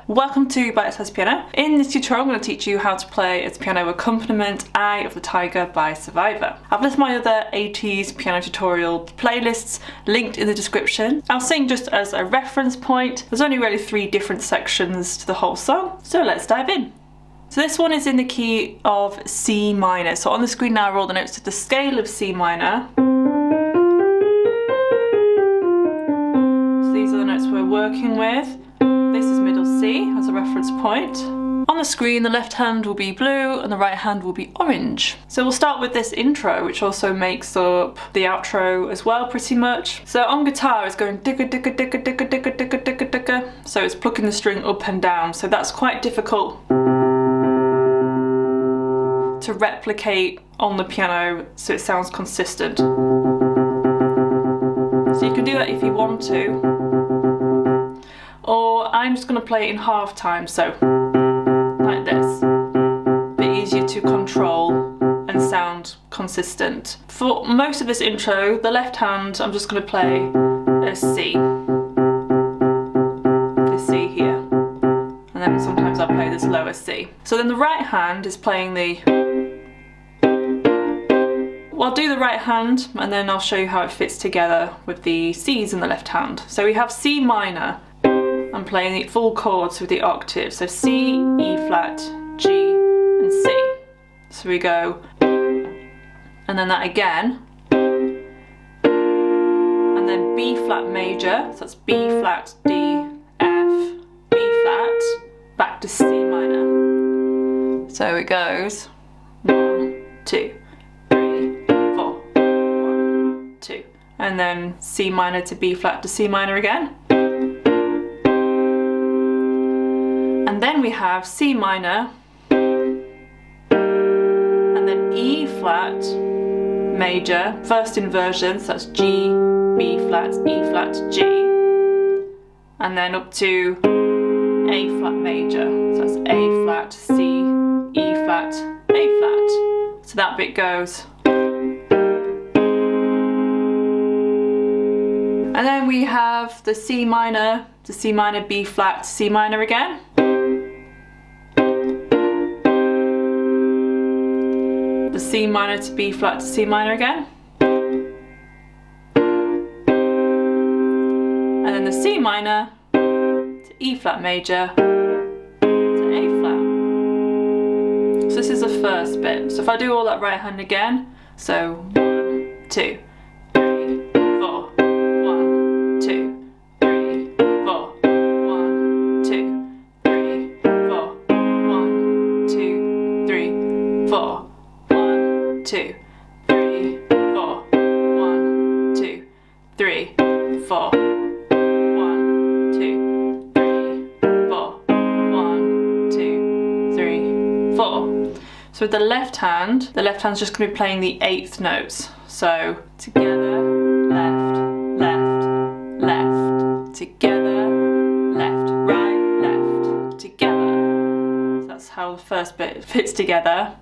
Welcome to Bitesize Piano. In this tutorial I'm going to teach you how to play its piano accompaniment Eye of the Tiger by Survivor. I've left my other 80s piano tutorial playlists linked in the description. I'll sing just as a reference point. There's only really 3 different sections to the whole song, so let's dive in. So this one is in the key of C minor. So on the screen now are all the notes to the scale of C minor. So these are the notes we're working with. This is middle C as a reference point. On the screen the left hand will be blue and the right hand will be orange. So we'll start with this intro, which also makes up the outro as well pretty much. So on guitar it's going digga digga digga digga digga digga digga digga. So it's plucking the string up and down, so that's quite difficult to replicate on the piano so it sounds consistent. So you can do that if you want to, or I'm just going to play it in half time, so like this. A bit easier to control and sound consistent. For most of this intro, the left hand I'm just going to play a C. This C here. And then sometimes I'll play this lower C. So then the right hand is playing the... Well, I'll do the right hand and then I'll show you how it fits together with the C's in the left hand. So we have C minor. I'm playing the full chords with the octave. So C, E flat, G and C. So we go, and then that again. And then B flat major. So that's B flat, D, F, B flat, back to C minor. So it goes 1, 2, 3, 4, 1, 2. And then C minor to B flat to C minor again. And then we have C minor, and then E flat major, first inversion, so that's G, B flat, E flat, G, and then up to A flat major, so that's A flat, C, E flat, A flat. So that bit goes. And then we have the C minor to C minor, B flat, C minor again. The C minor to B flat to C minor again. And then the C minor to E flat major to A flat. So this is the first bit. So if I do all that right hand again, so 1, 2, 3, 4, 1, 2, 3, 4, 1, 2, 3, 4, 1, 2, 3, 4. 2, 3, 4, 1, 2, 3, 4, 1, 2, 3, 4, 1, 2, 3, 4. So with the left hand's just going to be playing the 8th notes. So together, left, left, left, together, left, right, left, together. So that's how the first bit fits together.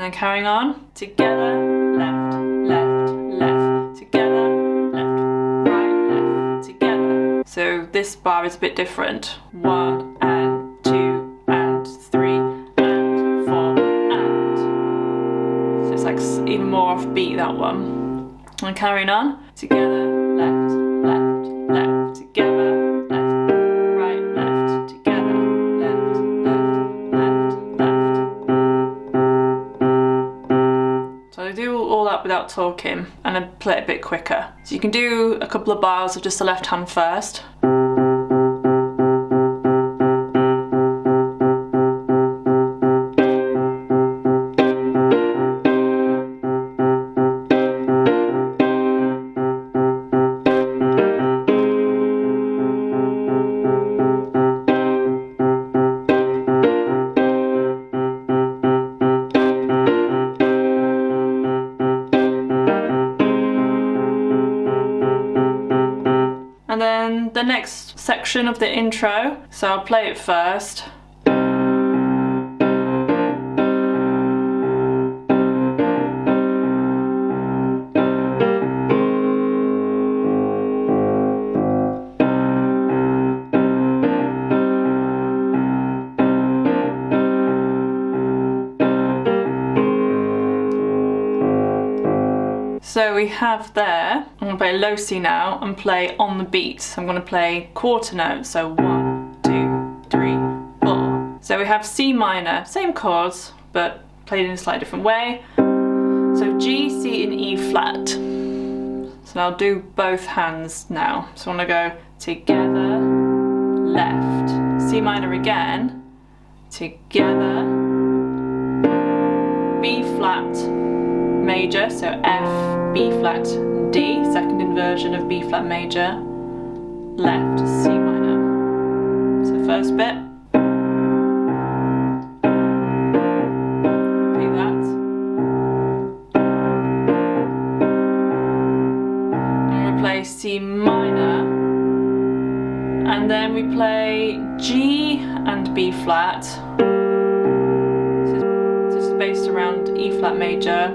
Carrying on, together, left, left, left, together, left, right, left, together. So this bar is a bit different. 1 and 2 and 3 and 4 and. So it's like even more offbeat, that one. And carrying on, together, left, left, left, together, left, right, left, together, left, left, left, left. So I do all that without talking and I play it a bit quicker. So you can do a couple of bars of just the left hand first. And then the next section of the intro, so I'll play it first. So we have there, I'm going to play low C now and play on the beat. So I'm going to play quarter notes, so 1, 2, 3, 4. So we have C minor, same chords, but played in a slightly different way. So G, C and E flat. So I'll do both hands now. So I want to go together, left, C minor again, together, B flat, major, so F, B flat, D, second inversion of B flat major, left, C minor. So first bit, repeat that. And we play C minor, and then we play G and B flat. This is based around E flat major.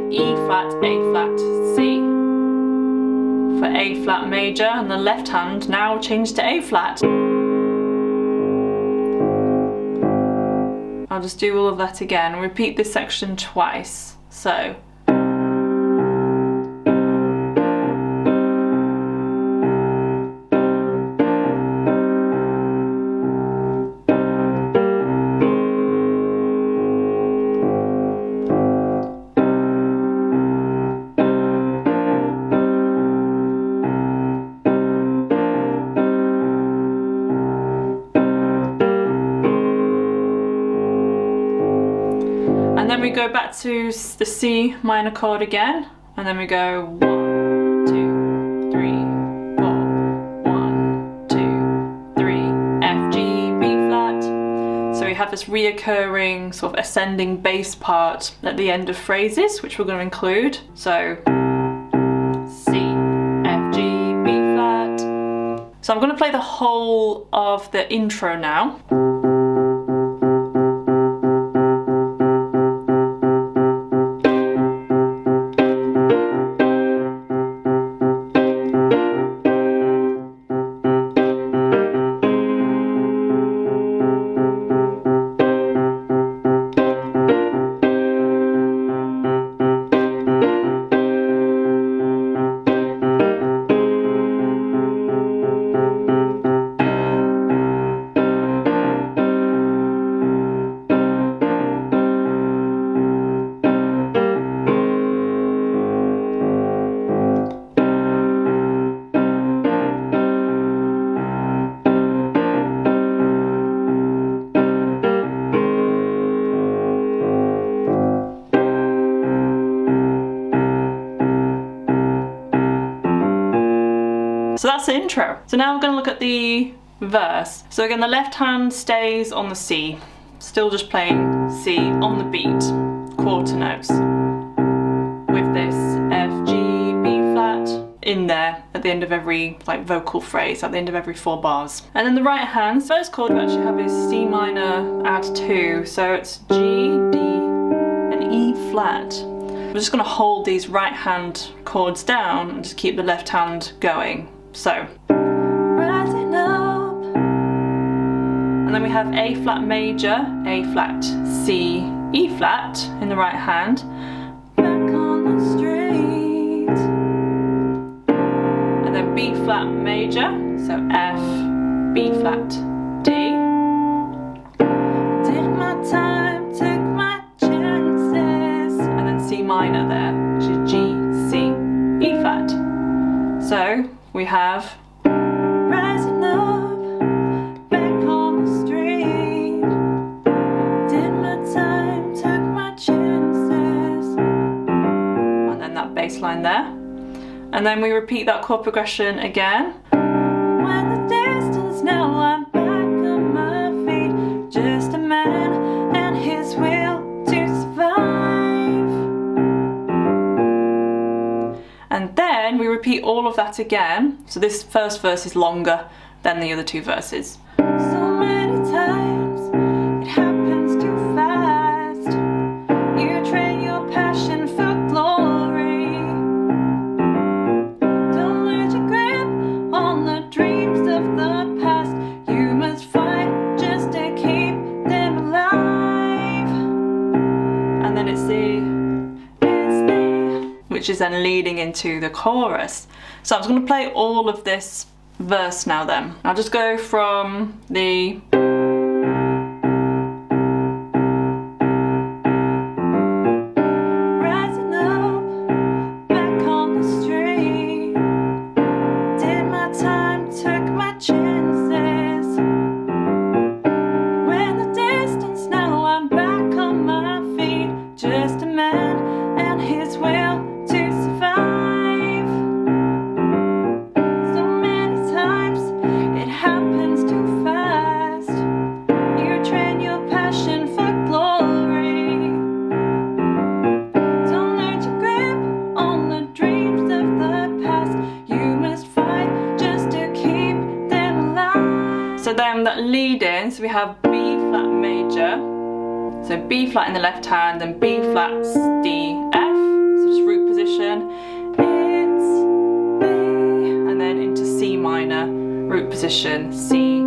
E flat, A flat, C for A flat major, and the left hand now changed to A flat. I'll just do all of that again, repeat this section twice. So and then we go back to the C minor chord again, and then we go 1, 2, 3, 4, 1, 2, 3, F, G, B flat. So we have this reoccurring sort of ascending bass part at the end of phrases, which we're going to include. So C, F, G, B flat. So I'm going to play the whole of the intro now. So that's the intro. So now we're going to look at the verse. So again, the left hand stays on the C, still just playing C on the beat, quarter notes, with this F, G, B flat in there at the end of every like vocal phrase, at the end of every 4 bars. And then the right hand, first chord we actually have is C minor add 2, so it's G, D and E flat. We're just going to hold these right hand chords down and just keep the left hand going. So, rising up, and then we have A flat major, A flat, C, E flat in the right hand, back on the street, and then B flat major, so F, B flat, D, did my time, took my chances, and then C minor there, which is G, C, E flat. So, we have rising up, back on the street, did my time, took my chances, and then that bass line there, and then we repeat that chord progression again. When the distance, now I'm back on my feet, just a man and his will to survive. we repeat all of that again. So this first verse is longer than the other two verses. So many times it happens too fast. You train your passion for glory. Don't lose your grip on the dreams of the past. You must fight just to keep them alive. And then it's which is then leading into the chorus. So I'm just going to play all of this verse now then. I'll just go from the rising up, back on the street, did my time, took my chances. When the distance, now I'm back on my feet, just a man and his will to survive. So many times it happens too fast. You train your passion for glory. Don't let your grip on the dreams of the past. You must fight just to keep them alive. So then that lead in, so we have B flat major. So B flat in the left hand, then B flat, D, F. So just root position. It's B, and then into C minor, root position, C, E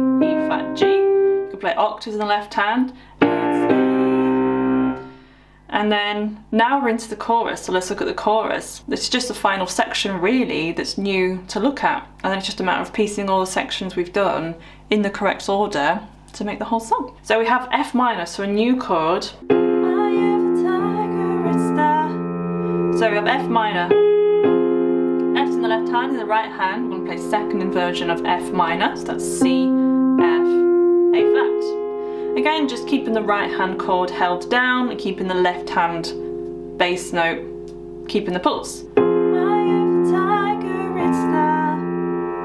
flat, G. You can play octaves in the left hand. It's E. And then now we're into the chorus, so let's look at the chorus. This is just the final section really that's new to look at. And then it's just a matter of piecing all the sections we've done in the correct order to make the whole song. So we have F minor, so a new chord. So we have F minor. F's in the left hand, in the right hand, we're going to play second inversion of F minor, so that's C, F, A flat. Again, just keeping the right hand chord held down and keeping the left hand bass note, keeping the pulse.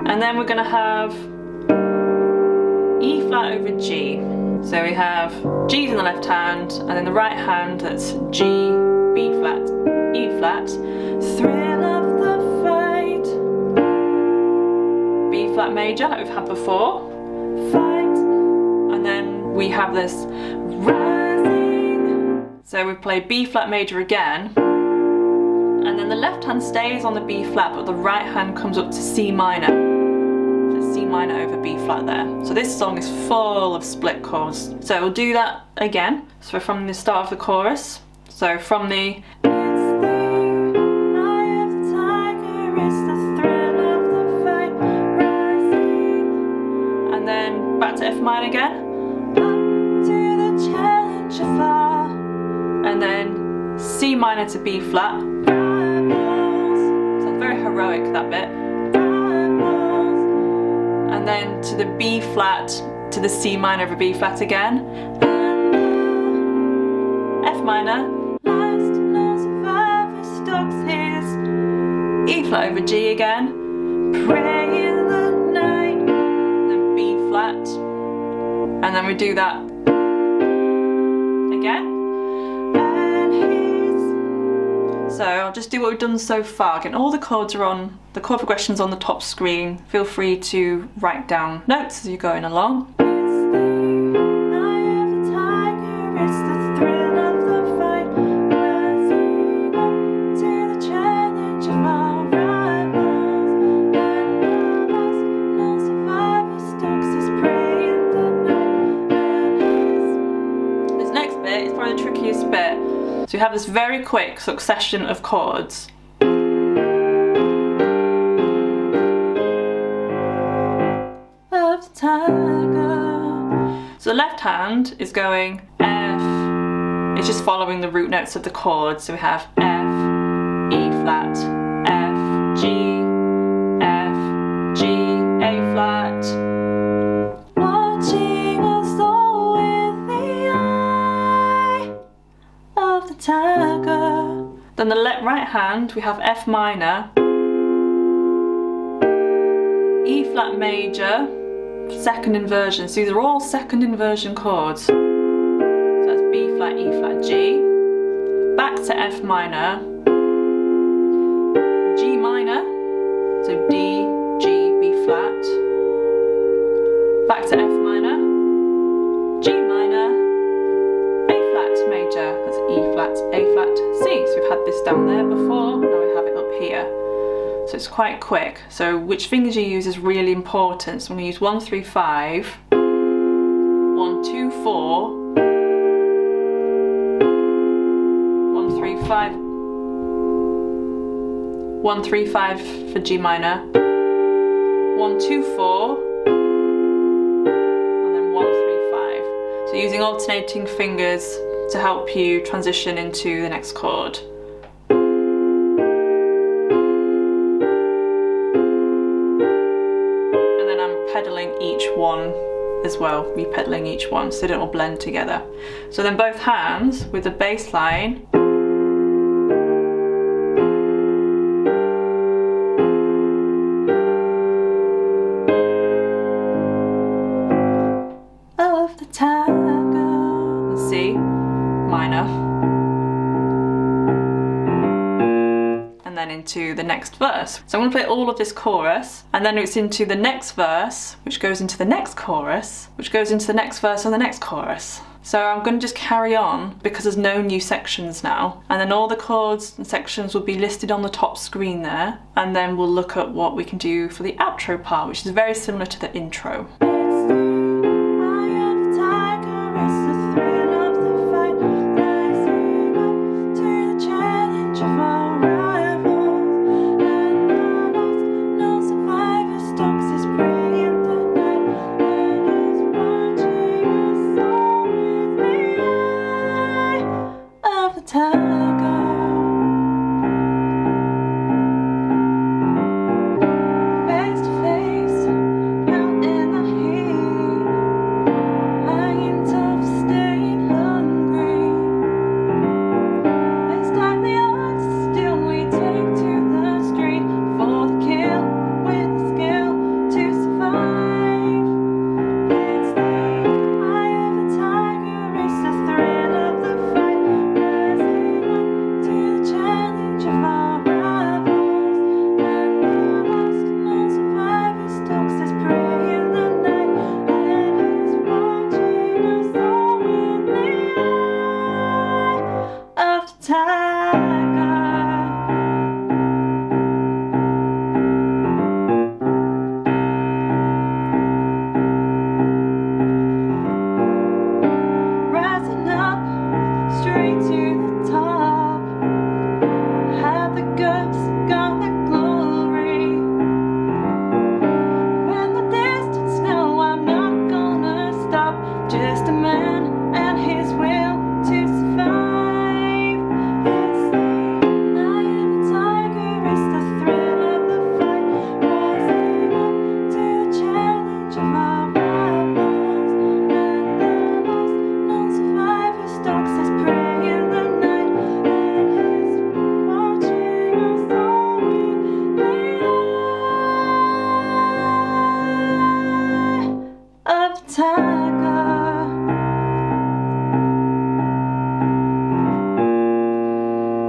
And then we're going to have E flat over G. So we have G's in the left hand, and in the right hand that's G, B flat, E flat, thrill of the fight, B flat major like we've had before, fight, and then we have this rising. So we play B flat major again, and then the left hand stays on the B flat, but the right hand comes up to C minor. C minor over B flat there. So this song is full of split chords. So we'll do that again. So from the start of the chorus. So from the and then back to F minor again. Up to the challenge afar. And then C minor to B flat. So very heroic that bit. And then to the B flat, to the C minor over B flat again. F minor. Last no survivor stalks his E flat over G again. Pray in the night. Then B flat. And then we do that again. So I'll just do what we've done so far. Again, all the chords are on, the chord progression's on the top screen. Feel free to write down notes as you're going along. This next bit is probably the trickiest bit. So you have this very quick succession of chords. Of the tiger. So the left hand is going F, it's just following the root notes of the chords. So we have F, E flat, F, G, F, G, A flat. Watching us all with the eye of the tiger. Then the right hand we have F minor, E flat major, second inversion. So these are all second inversion chords. So that's B flat, E flat, G. Back to F minor, G minor, So D, G, B flat, back to F minor, G minor, A flat major, that's E flat, A flat, C. So we've had this down there before, now we have it up here. So it's quite quick. So which fingers you use is really important. So I'm going to use 1, 3, 5, 1, 2, 4, 1, 3, 5, 1, 3, 5 for G minor, 1, 2, 4, and then 1, 3, 5. So using alternating fingers to help you transition into the next chord. And then I'm pedaling each one as well, repedaling each one so they don't all blend together. So then both hands with the bass line. Of the tiger, C minor, and then into the next verse. So I'm going to play all of this chorus, and then it's into the next verse, which goes into the next chorus, which goes into the next verse and the next chorus. So I'm going to just carry on because there's no new sections now, and then all the chords and sections will be listed on the top screen there, and then we'll look at what we can do for the outro part, which is very similar to the intro.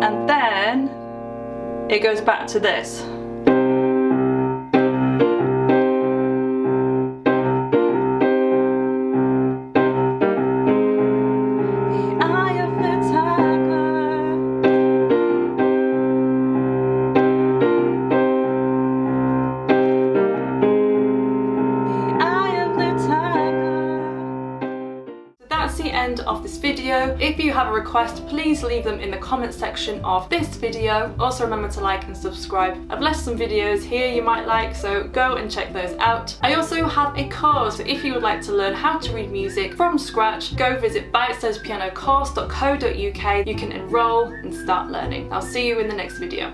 And then it goes back to this. End of this video. If you have a request, please leave them in the comment section of this video. Also remember to like and subscribe. I've left some videos here you might like, so go and check those out. I also have a course, so if you would like to learn how to read music from scratch, go visit Bitesize Piano Course.co.uk. You can enroll and start learning. I'll see you in the next video.